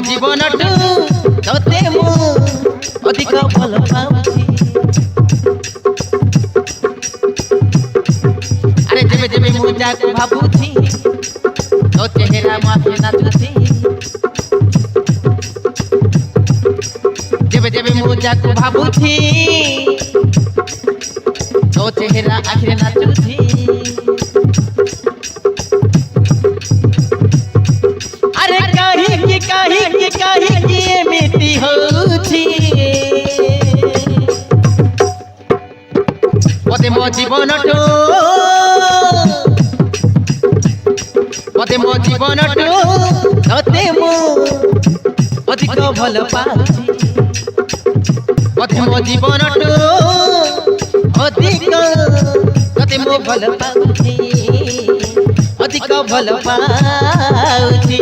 जीवन तोते मु अधिक भल पाउछि अरे जेबे जेबे मु जाको भाबुछि तो चेहरा माथे नाचुछि जेबे जेबे मु जाको भाबुछि तो चेहरा आखिरे नाचुछि अरे काहे की एमिति होछि पदे मो जीवन तोते मु अधिक भल पाउछि पदे मो जीवन अधिक तोते मु भल पाउछि अधिक भल पाउछि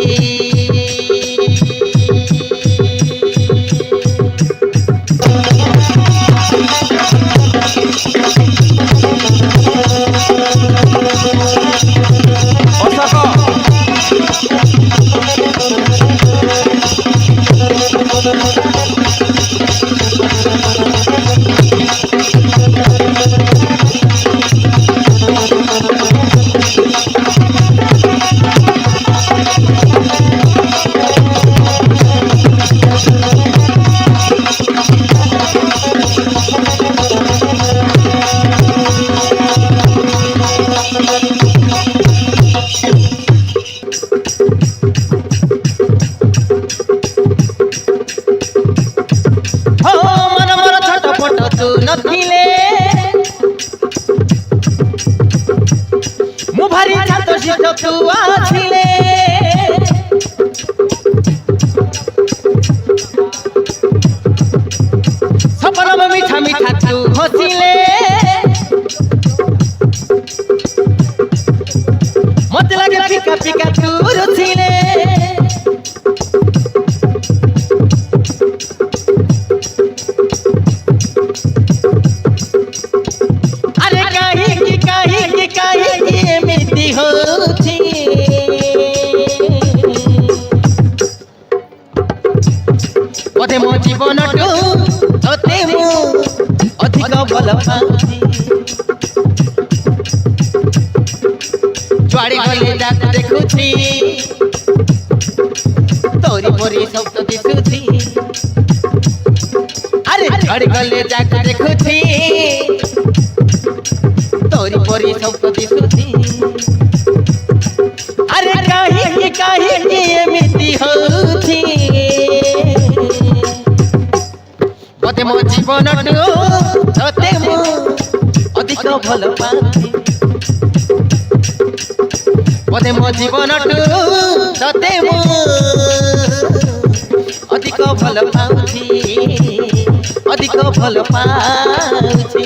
मु भारी छातो शिष्ट तू आछिले सपन में मीठा मीठा तू हसिले मत लगे फिका फिका तू रुचिले पदे मो जीवन तोते मु अधिक भल पाउछि जुआड़ी गले जाक देखुछि तोरी परी सब तो दिसुछि अरे जुआड़ी गले जाक देखुछि तोरी परी सब तो दिसुछि अरे काहे की एमिति होछि पदे मो जीवन तोते मु अधिक भल पाउछि पदे मो जीवन तोते मु अधिक भल पाउछि अधिक भल पाउछि